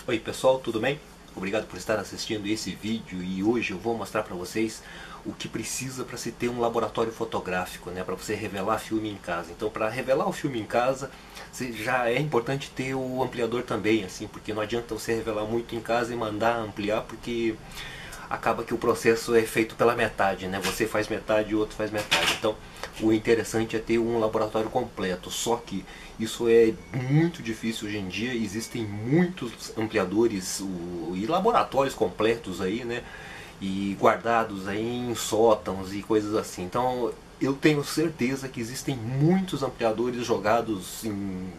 Oi pessoal, tudo bem? Obrigado por estar assistindo esse vídeo e hoje eu vou mostrar para vocês o que precisa para se ter um laboratório fotográfico, né, para você revelar filme em casa. Então, para revelar o filme em casa, já é importante ter o ampliador também, assim, porque não adianta você revelar muito em casa e mandar ampliar, porque acaba que o processo é feito pela metade, né? Você faz metade e o outro faz metade. Então, o interessante é ter um laboratório completo. Só que isso é muito difícil hoje em dia. Existem muitos ampliadores e laboratórios completos aí, né? E guardados aí em sótãos e coisas assim. Então, eu tenho certeza que existem muitos ampliadores jogados em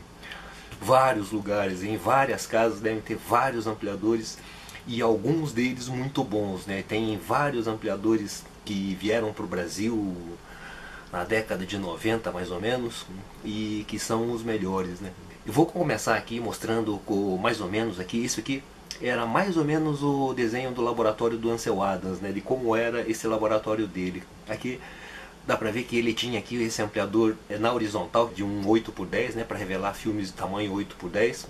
vários lugares, em várias casas devem ter vários ampliadores e alguns deles muito bons, né? Tem vários ampliadores que vieram para o Brasil na década de 90 mais ou menos e que são os melhores, né? Eu vou começar aqui mostrando mais ou menos aqui, isso aqui era mais ou menos o desenho do laboratório do Ansel Adams, né? De como era esse laboratório dele. Aqui dá pra ver que ele tinha aqui esse ampliador na horizontal de um 8x10, né, para revelar filmes de tamanho 8x10.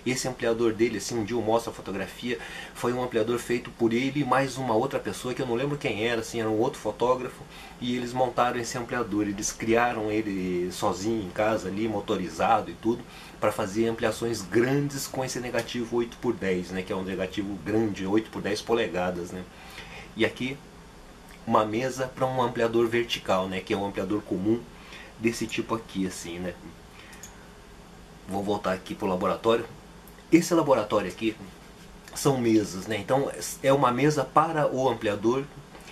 Esse ampliador dele, assim, um dia eu mostro a fotografia, foi um ampliador feito por ele e mais uma outra pessoa que eu não lembro quem era, assim, era um outro fotógrafo, e eles montaram esse ampliador, eles criaram ele sozinho em casa ali, motorizado e tudo, para fazer ampliações grandes com esse negativo 8x10, né, que é um negativo grande, 8x10 polegadas, né. E aqui uma mesa para um ampliador vertical, né, que é um ampliador comum desse tipo aqui, assim, né. Vou voltar aqui para o laboratório. Esse laboratório aqui são mesas, né, então é uma mesa para o ampliador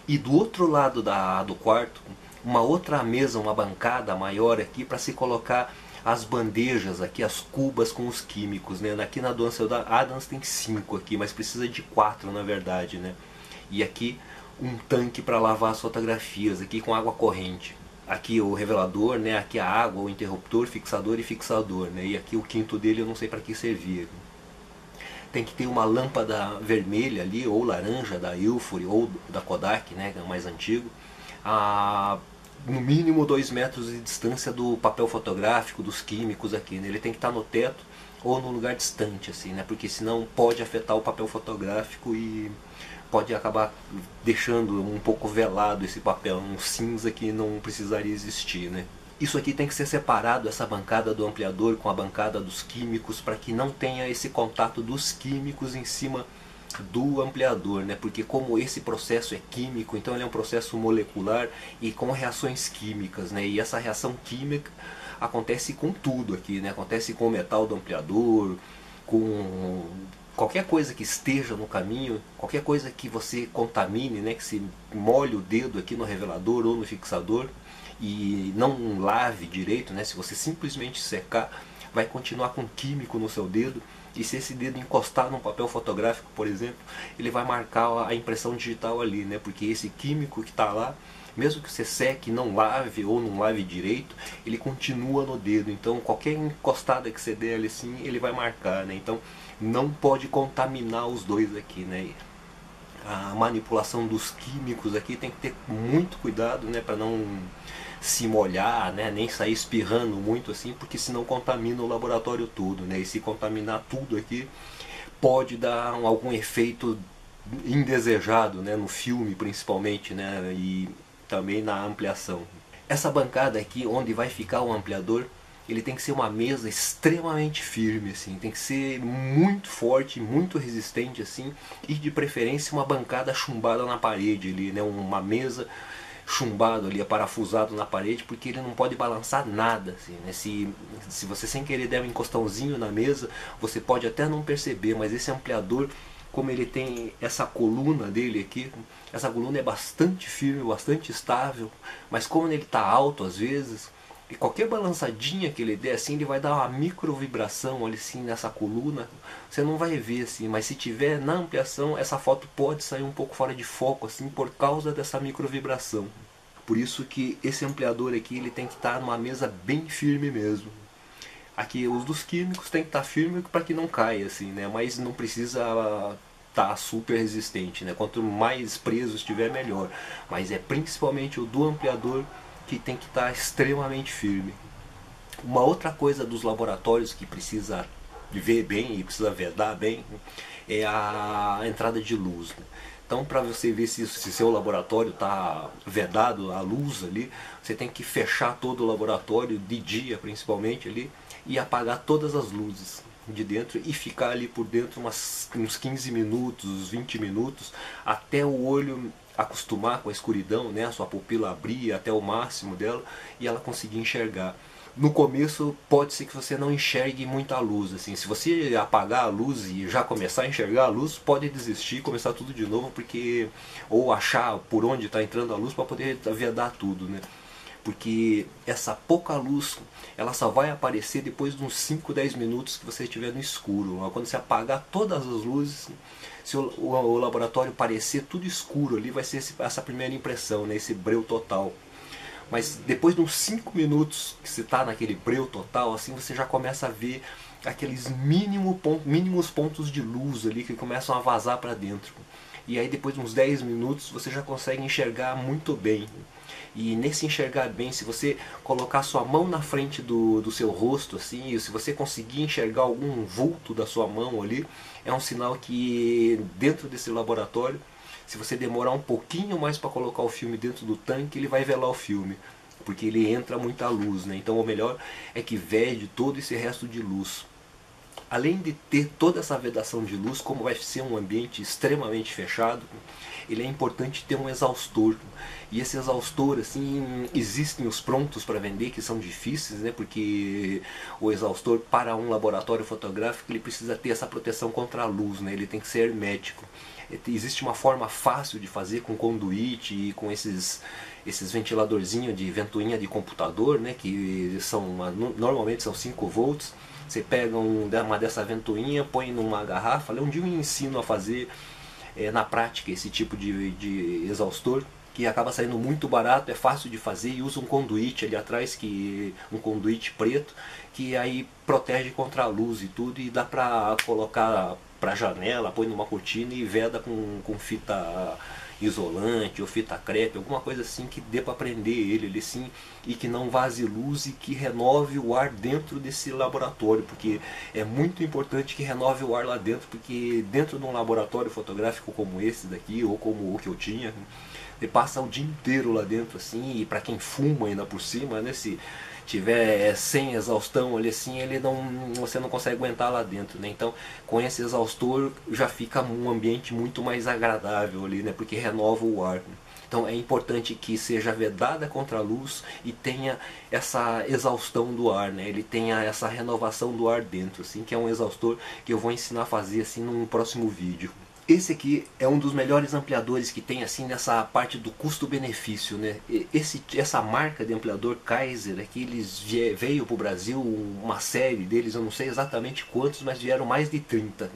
e do outro lado do quarto uma outra mesa, uma bancada maior aqui para se colocar as bandejas aqui, as cubas com os químicos, né. Aqui na do Ansel Adams tem 5 aqui, mas precisa de 4 na verdade, né. E aqui um tanque para lavar as fotografias aqui com água corrente. Aqui o revelador, né? Aqui a água, o interruptor, fixador e fixador, né? E aqui o quinto dele eu não sei para que servia. Tem que ter uma lâmpada vermelha ali, ou laranja da Ilford ou da Kodak, né? Que é o mais antigo. No mínimo 2 metros de distância do papel fotográfico, dos químicos aqui, né? Ele tem que estar no teto ou num lugar distante, assim, né? Porque senão pode afetar o papel fotográfico e pode acabar deixando um pouco velado esse papel, um cinza que não precisaria existir, né? Isso aqui tem que ser separado, essa bancada do ampliador com a bancada dos químicos, para que não tenha esse contato dos químicos em cima do ampliador, né? Porque como esse processo é químico, então ele é um processo molecular e com reações químicas, né? E essa reação química acontece com tudo aqui, né? Acontece com o metal do ampliador, com qualquer coisa que esteja no caminho, qualquer coisa que você contamine, né? Que se molhe o dedo aqui no revelador ou no fixador e não lave direito, né? Se você simplesmente secar, vai continuar com químico no seu dedo. E se esse dedo encostar num papel fotográfico, por exemplo, ele vai marcar a impressão digital ali, né? Porque esse químico que está lá, mesmo que você seque, não lave ou não lave direito, ele continua no dedo. Então qualquer encostada que você der ali assim, ele vai marcar, né? Então não pode contaminar os dois aqui, né? A manipulação dos químicos aqui tem que ter muito cuidado, né, para não se molhar, né, nem sair espirrando muito assim, porque senão contamina o laboratório todo, né? E se contaminar tudo aqui pode dar algum efeito indesejado, né, no filme principalmente, né, e também na ampliação. Essa bancada aqui onde vai ficar o ampliador, ele tem que ser uma mesa extremamente firme, assim, tem que ser muito forte, muito resistente, assim, e de preferência uma bancada chumbada na parede ali, né, uma mesa chumbado ali, parafusado na parede, porque ele não pode balançar nada, assim, né? Se você sem querer der um encostãozinho na mesa, você pode até não perceber, mas esse ampliador, como ele tem essa coluna dele aqui, essa coluna é bastante firme, bastante estável, mas como ele está alto às vezes, e qualquer balançadinha que ele der assim, ele vai dar uma micro vibração ali assim nessa coluna, você não vai ver assim, mas se tiver na ampliação, essa foto pode sair um pouco fora de foco assim por causa dessa micro vibração. Por isso que esse ampliador aqui ele tem que estar numa mesa bem firme mesmo. Aqui os dos químicos tem que estar firme para que não caia assim, né? Mas não precisa estar super resistente, né? Quanto mais preso estiver melhor. Mas é principalmente o do ampliador que tem que estar extremamente firme. Uma outra coisa dos laboratórios que precisa ver bem e precisa vedar bem, é a entrada de luz, né? Então, para você ver se seu laboratório está vedado a luz ali, você tem que fechar todo o laboratório, de dia principalmente ali, e apagar todas as luzes de dentro e ficar ali por dentro uns 15 minutos, 20 minutos, até o olho acostumar com a escuridão, né? A sua pupila abrir até o máximo dela e ela conseguir enxergar. No começo pode ser que você não enxergue muita luz, assim. Se você apagar a luz e já começar a enxergar a luz, pode desistir, começar tudo de novo, porque ou achar por onde está entrando a luz para poder vedar tudo, né? Porque essa pouca luz, ela só vai aparecer depois de uns 5, 10 minutos que você estiver no escuro. Quando você apagar todas as luzes, se o laboratório parecer tudo escuro ali, vai ser essa primeira impressão, né? Esse breu total. Mas depois de uns 5 minutos que você está naquele breu total, assim, você já começa a ver aqueles mínimos pontos de luz ali que começam a vazar para dentro. E aí depois de uns 10 minutos você já consegue enxergar muito bem. E nesse enxergar bem, se você colocar sua mão na frente do seu rosto, assim, e se você conseguir enxergar algum vulto da sua mão ali, é um sinal que dentro desse laboratório, se você demorar um pouquinho mais para colocar o filme dentro do tanque, ele vai velar o filme, porque ele entra muita luz, né? Então o melhor é que vede todo esse resto de luz. Além de ter toda essa vedação de luz, como vai ser um ambiente extremamente fechado, ele é importante ter um exaustor. E esse exaustor, assim, existem os prontos para vender, que são difíceis, né? Porque o exaustor para um laboratório fotográfico, ele precisa ter essa proteção contra a luz, né? Ele tem que ser hermético. Existe uma forma fácil de fazer com conduíte e com esses ventiladorzinhos de ventoinha de computador, né? Que normalmente são 5 volts. Você pega uma dessa ventoinha, põe numa garrafa. Um dia eu ensino a fazer na prática esse tipo de exaustor, que acaba saindo muito barato, é fácil de fazer, e usa um conduíte ali atrás, um conduíte preto, que aí protege contra a luz e tudo, e dá pra colocar pra janela, põe numa cortina e veda com fita isolante ou fita crepe, alguma coisa assim que dê para prender ele assim, e que não vaze luz e que renove o ar dentro desse laboratório, porque é muito importante que renove o ar lá dentro, porque dentro de um laboratório fotográfico como esse daqui, ou como o que eu tinha, você passa o dia inteiro lá dentro assim, e para quem fuma ainda por cima, né, se tiver sem exaustão ali assim, você não consegue aguentar lá dentro, né? Então, com esse exaustor já fica um ambiente muito mais agradável ali, né? Porque renova o ar. Então é importante que seja vedada contra a luz e tenha essa exaustão do ar, né? Ele tenha essa renovação do ar dentro, assim, que é um exaustor que eu vou ensinar a fazer assim num próximo vídeo. Esse aqui é um dos melhores ampliadores que tem assim nessa parte do custo-benefício, né? Essa marca de ampliador Kaiser aqui, veio para o Brasil uma série deles, eu não sei exatamente quantos, mas vieram mais de 30.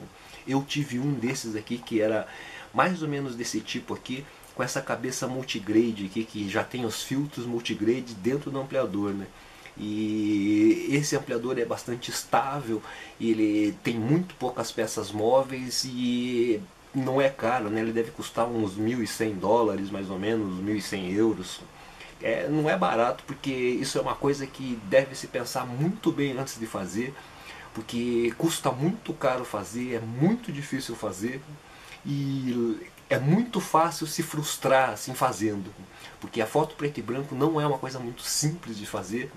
Eu tive um desses aqui que era mais ou menos desse tipo aqui, com essa cabeça multigrade aqui, que já tem os filtros multigrade dentro do ampliador, né? E esse ampliador é bastante estável, ele tem muito poucas peças móveis e não é caro, né? Ele deve custar uns $1.100 mais ou menos, 1.100 euros. Não é barato, porque isso é uma coisa que deve se pensar muito bem antes de fazer, porque custa muito caro fazer, é muito difícil fazer e é muito fácil se frustrar assim fazendo, porque a foto preto e branco não é uma coisa muito simples de fazer,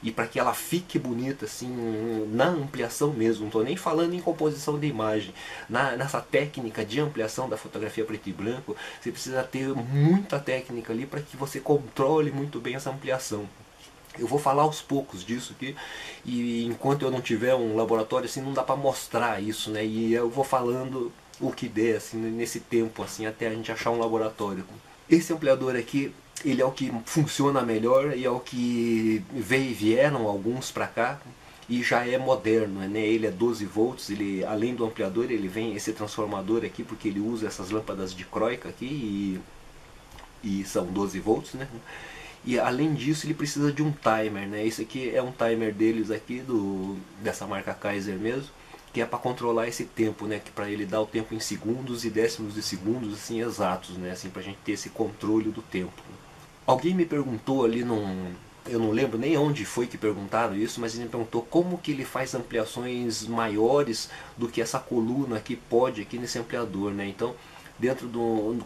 e para que ela fique bonita assim na ampliação mesmo, não estou nem falando em composição de imagem, nessa técnica de ampliação da fotografia preto e branco, você precisa ter muita técnica ali para que você controle muito bem essa ampliação. Eu vou falar aos poucos disso aqui, e enquanto eu não tiver um laboratório assim, não dá para mostrar isso, né? E eu vou falando o que der assim, nesse tempo assim, até a gente achar um laboratório. Esse ampliador aqui, ele é o que funciona melhor e é o que vieram alguns para cá e já é moderno, né? Ele é 12 volts, ele, além do ampliador, ele vem esse transformador aqui, porque ele usa essas lâmpadas de Croica aqui e são 12 volts, né? E além disso ele precisa de um timer, né? Esse aqui é um timer deles aqui, dessa marca Kaiser mesmo, que é para controlar esse tempo, né? Que para ele dar o tempo em segundos e décimos de segundos assim exatos, né? Assim, para a gente ter esse controle do tempo. Alguém me perguntou ali eu não lembro nem onde foi que perguntaram isso, mas ele me perguntou como que ele faz ampliações maiores do que essa coluna aqui pode aqui nesse ampliador, né? Então,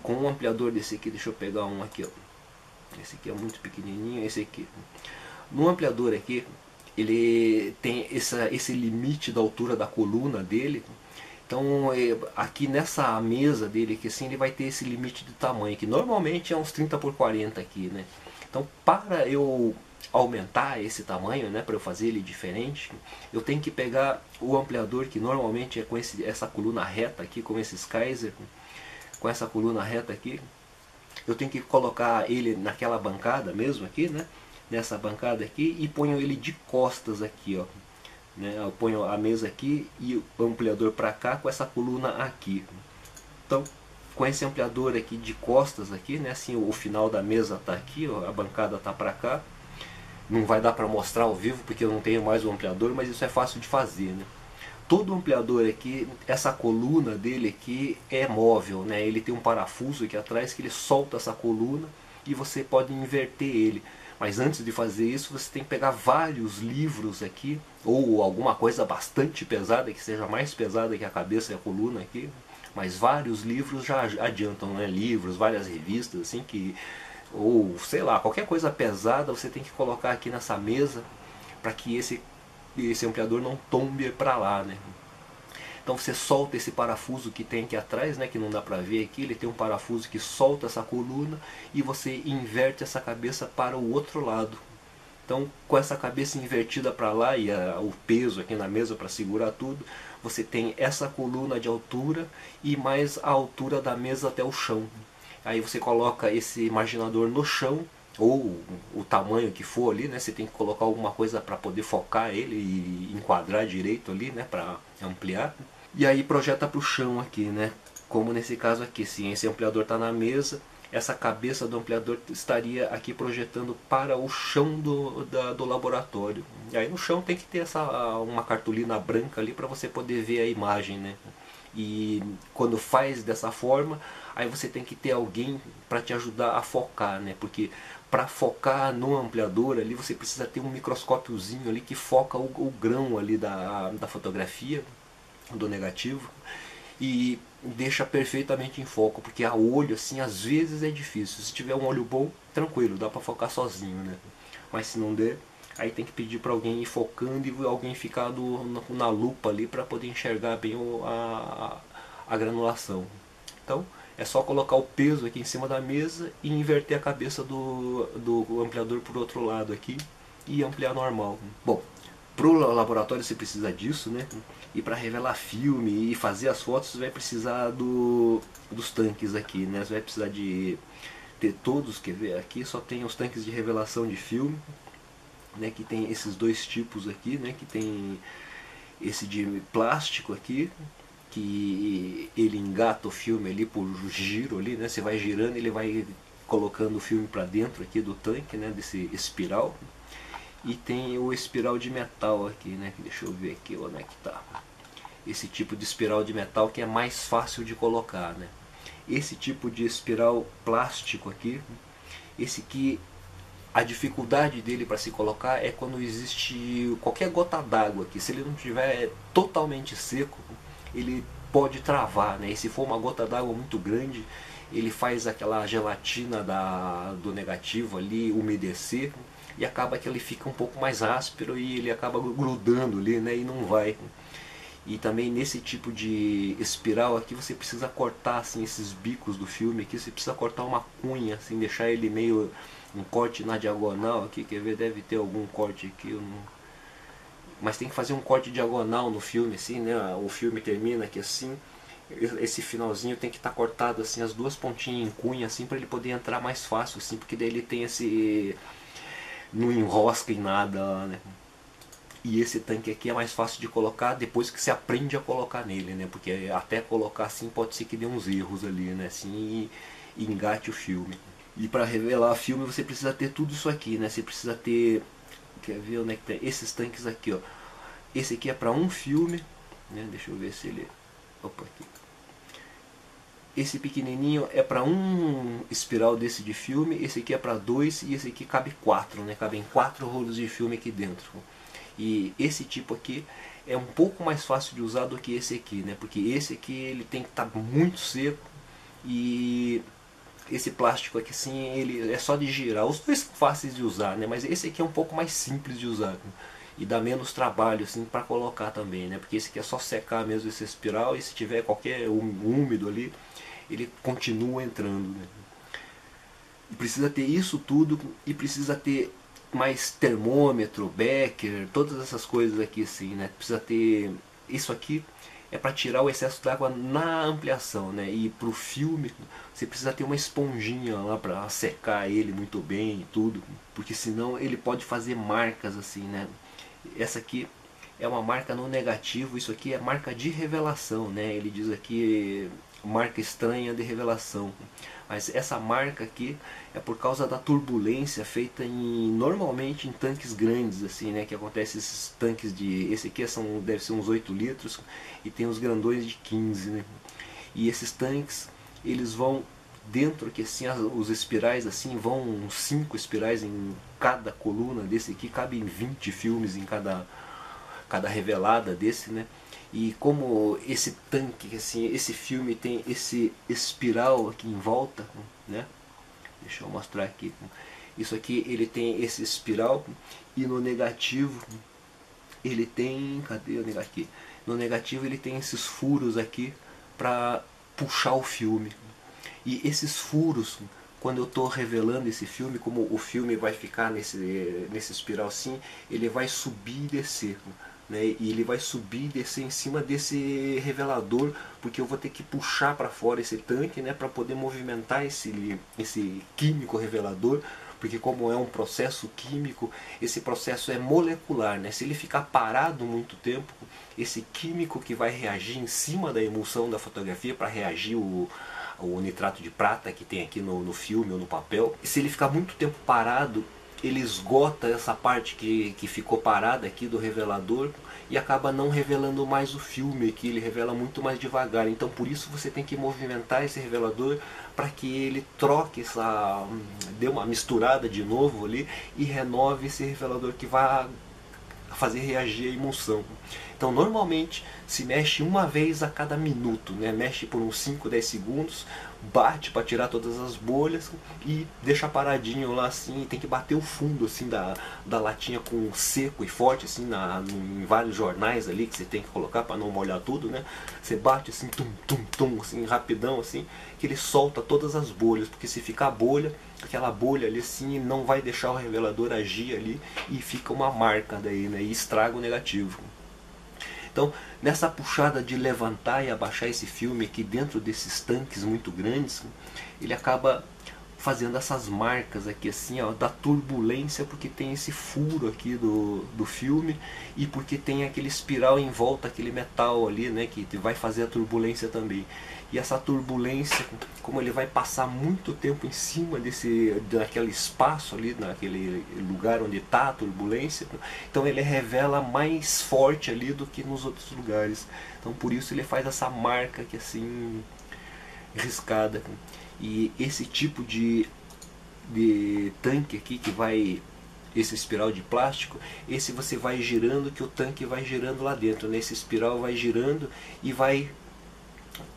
com um ampliador desse aqui, deixa eu pegar um aqui, ó. Esse aqui é muito pequenininho, esse aqui. No ampliador aqui, ele tem esse limite da altura da coluna dele. Então aqui nessa mesa dele aqui assim, ele vai ter esse limite de tamanho, que normalmente é uns 30 por 40 aqui, né? Então para eu aumentar esse tamanho, né, para eu fazer ele diferente, eu tenho que pegar o ampliador que normalmente é com essa coluna reta aqui, com esses Kaiser, com essa coluna reta aqui. Eu tenho que colocar ele naquela bancada mesmo aqui, né? Nessa bancada aqui, e ponho ele de costas aqui, ó. Né? Eu ponho a mesa aqui e o ampliador para cá com essa coluna aqui. Então, com esse ampliador aqui de costas aqui, né? Assim, o final da mesa tá aqui, ó, a bancada tá para cá. Não vai dar para mostrar ao vivo porque eu não tenho mais o ampliador, mas isso é fácil de fazer, né? Todo ampliador aqui, essa coluna dele aqui é móvel, né? Ele tem um parafuso aqui atrás que ele solta essa coluna e você pode inverter ele. Mas antes de fazer isso, você tem que pegar vários livros aqui, ou alguma coisa bastante pesada, que seja mais pesada que a cabeça e a coluna aqui. Mas vários livros já adiantam, né? Livros, várias revistas, assim, ou sei lá, qualquer coisa pesada você tem que colocar aqui nessa mesa para que esse ampliador não tombe para lá, né? Então você solta esse parafuso que tem aqui atrás, né, que não dá para ver aqui, ele tem um parafuso que solta essa coluna e você inverte essa cabeça para o outro lado. Então com essa cabeça invertida para lá e o peso aqui na mesa para segurar tudo, você tem essa coluna de altura e mais a altura da mesa até o chão. Aí você coloca esse marginador no chão, ou o tamanho que for ali, né? Você tem que colocar alguma coisa para poder focar ele e enquadrar direito ali, né? Para ampliar. E aí projeta para o chão aqui, né? Como nesse caso aqui, se esse ampliador está na mesa, essa cabeça do ampliador estaria aqui projetando para o chão do laboratório. E aí no chão tem que ter uma cartolina branca ali para você poder ver a imagem, né? E quando faz dessa forma, aí você tem que ter alguém para te ajudar a focar, né? Porque para focar no ampliador ali você precisa ter um microscópiozinho ali que foca o grão ali da fotografia, do negativo, e deixa perfeitamente em foco, porque a olho assim às vezes é difícil. Se tiver um olho bom, tranquilo, dá para focar sozinho, né? Mas se não der, aí tem que pedir para alguém ir focando e alguém ficar na lupa ali para poder enxergar bem a granulação. Então é só colocar o peso aqui em cima da mesa e inverter a cabeça do ampliador por outro lado aqui e ampliar normal. Bom, para o laboratório você precisa disso, né? E para revelar filme e fazer as fotos você vai precisar dos tanques aqui, né? Você vai precisar de ter todos, quer ver, aqui só tem os tanques de revelação de filme, né? Que tem esses dois tipos aqui, né? Que tem esse de plástico aqui, que ele engata o filme ali por giro ali, né? Você vai girando, ele vai colocando o filme para dentro aqui do tanque, né? Desse espiral. E tem o espiral de metal aqui, né? Deixa eu ver aqui onde é que tá. Esse tipo de espiral de metal que é mais fácil de colocar, né? Esse tipo de espiral plástico aqui, esse aqui, a dificuldade dele para se colocar é quando existe qualquer gota d'água aqui. Se ele não estiver totalmente seco, ele pode travar, né? E se for uma gota d'água muito grande, ele faz aquela gelatina do negativo ali umedecer e acaba que ele fica um pouco mais áspero e ele acaba grudando ali, né? E não vai. E também nesse tipo de espiral aqui você precisa cortar assim esses bicos do filme aqui, você precisa cortar uma cunha, assim, deixar ele meio um corte na diagonal aqui, quer ver, deve ter algum corte aqui, eu não... mas tem que fazer um corte diagonal no filme, assim, né? O filme termina aqui assim, esse finalzinho tem que estar cortado assim, as duas pontinhas em cunha, assim, para ele poder entrar mais fácil, assim, porque daí ele tem esse... não enrosca em nada, né? E esse tanque aqui é mais fácil de colocar depois que você aprende a colocar nele, né? Porque até colocar assim pode ser que dê uns erros ali, né? Assim, e engate o filme. E para revelar filme você precisa ter tudo isso aqui, né? Você precisa ter... quer ver onde é que tem? Esses tanques aqui, ó. Esse aqui é para um filme, né? Deixa eu ver se ele... opa, aqui. esse pequenininho é para um espiral desse de filme, esse aqui é para 2 e esse aqui cabe 4, né? Cabem 4 rolos de filme aqui dentro. E esse tipo aqui é um pouco mais fácil de usar do que esse aqui, né? Porque esse aqui ele tem que estar muito seco e esse plástico aqui sim, ele é só de girar. Os dois são fáceis de usar, né? Mas esse aqui é um pouco mais simples de usar, né? E dá menos trabalho assim para colocar também, né? Porque esse aqui é só secar mesmo esse espiral e se tiver qualquer úmido ali, ele continua entrando, né? E precisa ter isso tudo e precisa ter mais termômetro, Becker, todas essas coisas aqui assim, né? Precisa ter isso aqui é para tirar o excesso d'água na ampliação, né? E para o filme você precisa ter uma esponjinha lá para secar ele muito bem e tudo, porque senão ele pode fazer marcas assim, né? Essa aqui é uma marca no negativo, isso aqui é marca de revelação, né? Ele diz aqui marca estranha de revelação, mas essa marca aqui é por causa da turbulência feita normalmente em tanques grandes assim, né? Que acontece esses tanques de, esse aqui deve ser uns 8 litros e tem os grandões de 15, né? E esses tanques eles vão dentro aqui assim, os espirais assim vão uns 5 espirais em cada coluna desse aqui, cabem 20 filmes em cada revelada desse, né? E como esse tanque, assim, esse filme tem esse espiral aqui em volta, né? Deixa eu mostrar aqui. Isso aqui ele tem esse espiral e no negativo ele tem, cadê o negativo aqui? No negativo ele tem esses furos aqui para puxar o filme. E esses furos, quando eu estou revelando esse filme, como o filme vai ficar nesse espiral assim, ele vai subir e descer, né? E ele vai subir e descer em cima desse revelador, porque eu vou ter que puxar para fora esse tanque, né, para poder movimentar esse químico revelador, porque como é um processo químico, esse processo é molecular, né? Se ele ficar parado muito tempo, esse químico que vai reagir em cima da emulsão da fotografia para reagir o nitrato de prata que tem aqui no filme ou no papel, e se ele ficar muito tempo parado, ele esgota essa parte que ficou parada aqui do revelador e acaba não revelando mais o filme aqui, ele revela muito mais devagar. Então por isso você tem que movimentar esse revelador para que ele troque dê uma misturada de novo ali e renove esse revelador que vai fazer reagir a emulsão. Então normalmente se mexe uma vez a cada minuto, né? Mexe por uns 5, 10 segundos, bate para tirar todas as bolhas e deixa paradinho lá assim, tem que bater o fundo assim da latinha com seco e forte assim em vários jornais ali que você tem que colocar para não molhar tudo, né? Você bate assim, tum, tum, tum, assim, rapidão assim, que ele solta todas as bolhas, porque se ficar bolha, aquela bolha ali assim não vai deixar o revelador agir ali e fica uma marca daí, né? E estraga o negativo. Então, nessa puxada de levantar e abaixar esse filme aqui dentro desses tanques muito grandes, ele acaba fazendo essas marcas aqui assim, ó, da turbulência, porque tem esse furo aqui do filme e porque tem aquele espiral em volta, aquele metal ali, né, que vai fazer a turbulência também. E essa turbulência, como ele vai passar muito tempo em cima daquele espaço ali, naquele lugar onde está a turbulência, então ele revela mais forte ali do que nos outros lugares. Então por isso ele faz essa marca aqui assim, riscada. E esse tipo de tanque aqui que vai, esse espiral de plástico, esse você vai girando, que o tanque vai girando lá dentro, né? Esse espiral vai girando e vai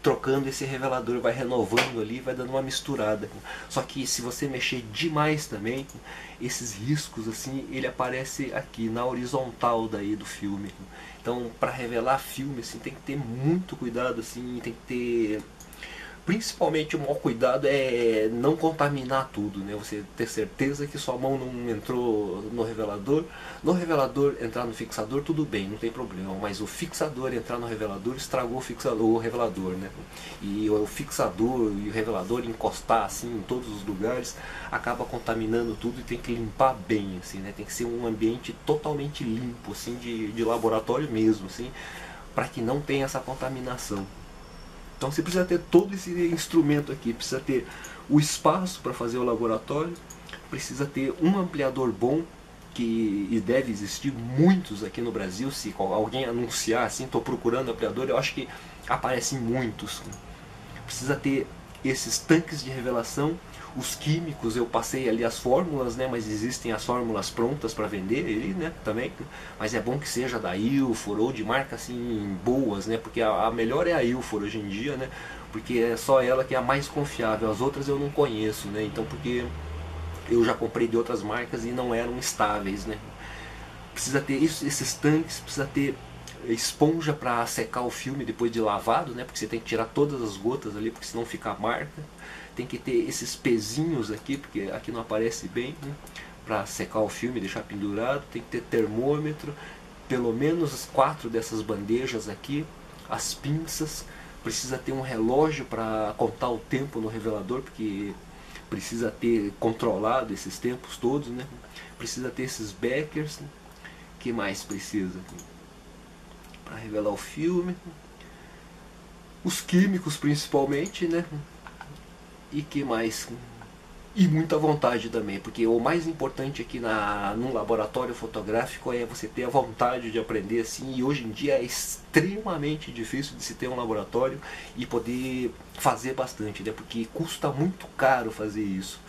trocando esse revelador, vai renovando ali, vai dando uma misturada. Só que se você mexer demais também, esses riscos assim, ele aparece aqui na horizontal daí do filme. Então para revelar filme assim, tem que ter muito cuidado assim, tem que ter... Principalmente o maior cuidado é não contaminar tudo, né? Você ter certeza que sua mão não entrou no revelador. No revelador entrar no fixador, tudo bem, não tem problema. Mas o fixador entrar no revelador estragou o revelador, né? E o fixador e o revelador encostar assim em todos os lugares acaba contaminando tudo e tem que limpar bem, assim, né? Tem que ser um ambiente totalmente limpo, assim, de laboratório mesmo, assim, para que não tenha essa contaminação. Então você precisa ter todo esse instrumento aqui, precisa ter o espaço para fazer o laboratório, precisa ter um ampliador bom, e deve existir muitos aqui no Brasil. Se alguém anunciar assim, estou procurando ampliador, eu acho que aparecem muitos. precisa ter esses tanques de revelação. Os químicos, eu passei ali as fórmulas, né, mas existem as fórmulas prontas para vender ali, né, também. Mas é bom que seja da Ilfor ou de marca assim boas, né, porque a melhor é a Ilfor hoje em dia, né, porque é só ela que é a mais confiável. As outras eu não conheço, né, então porque eu já comprei de outras marcas e não eram estáveis, né. Precisa ter esses tanques, precisa ter esponja para secar o filme depois de lavado, né, porque você tem que tirar todas as gotas ali, porque senão fica a marca. Tem que ter esses pezinhos aqui, porque aqui não aparece bem, né, para secar o filme, deixar pendurado. Tem que ter termômetro, pelo menos 4 dessas bandejas aqui, as pinças. Precisa ter um relógio para contar o tempo no revelador, porque precisa ter controlado esses tempos todos, né. Precisa ter esses backers, né. Que mais precisa para revelar o filme? Os químicos principalmente, né? E que mais? E muita vontade também, porque o mais importante aqui num laboratório fotográfico é você ter a vontade de aprender assim, e hoje em dia é extremamente difícil de se ter um laboratório e poder fazer bastante, né? Porque custa muito caro fazer isso.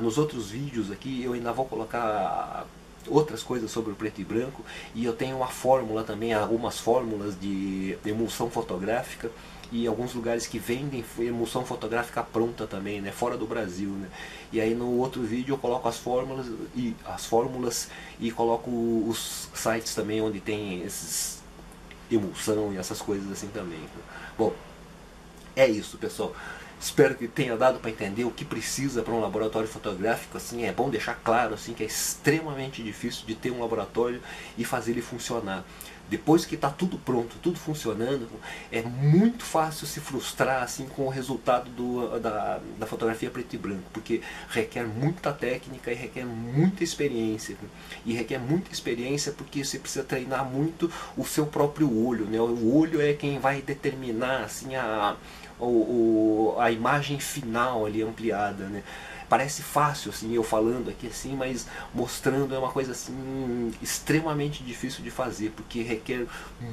Nos outros vídeos aqui eu ainda vou colocar outras coisas sobre o preto e branco, e eu tenho uma fórmula também, algumas fórmulas de emulsão fotográfica, e alguns lugares que vendem emulsão fotográfica pronta também, né, fora do Brasil, né. E aí no outro vídeo eu coloco as fórmulas e coloco os sites também onde tem esses emulsão e essas coisas assim também. Bom, é isso, pessoal. Espero que tenha dado para entender o que precisa para um laboratório fotográfico. Assim, é bom deixar claro assim, que é extremamente difícil de ter um laboratório e fazer ele funcionar. Depois que está tudo pronto, tudo funcionando, é muito fácil se frustrar assim, com o resultado da fotografia preto e branco, porque requer muita técnica e requer muita experiência. E requer muita experiência porque você precisa treinar muito o seu próprio olho, né? O olho é quem vai determinar assim, a imagem final ali ampliada, né? Parece fácil assim eu falando aqui assim, mas mostrando é uma coisa assim extremamente difícil de fazer, porque requer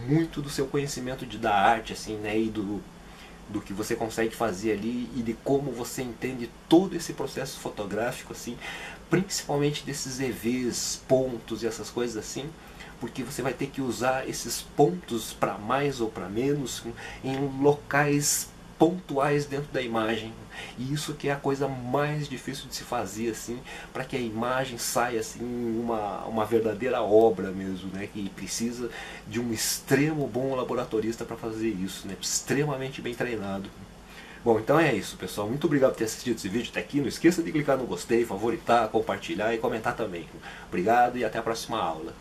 muito do seu conhecimento da arte assim, né, e do que você consegue fazer ali e de como você entende todo esse processo fotográfico assim, principalmente desses EVs, pontos e essas coisas assim, porque você vai ter que usar esses pontos para mais ou para menos em locais pontuais dentro da imagem, e isso que é a coisa mais difícil de se fazer assim, para que a imagem saia assim uma verdadeira obra mesmo, né, que precisa de um extremo bom laboratorista para fazer isso, né, extremamente bem treinado. Bom, então é isso, pessoal. Muito obrigado por ter assistido esse vídeo até aqui. Não esqueça de clicar no gostei, favoritar, compartilhar e comentar também. Obrigado e até a próxima aula.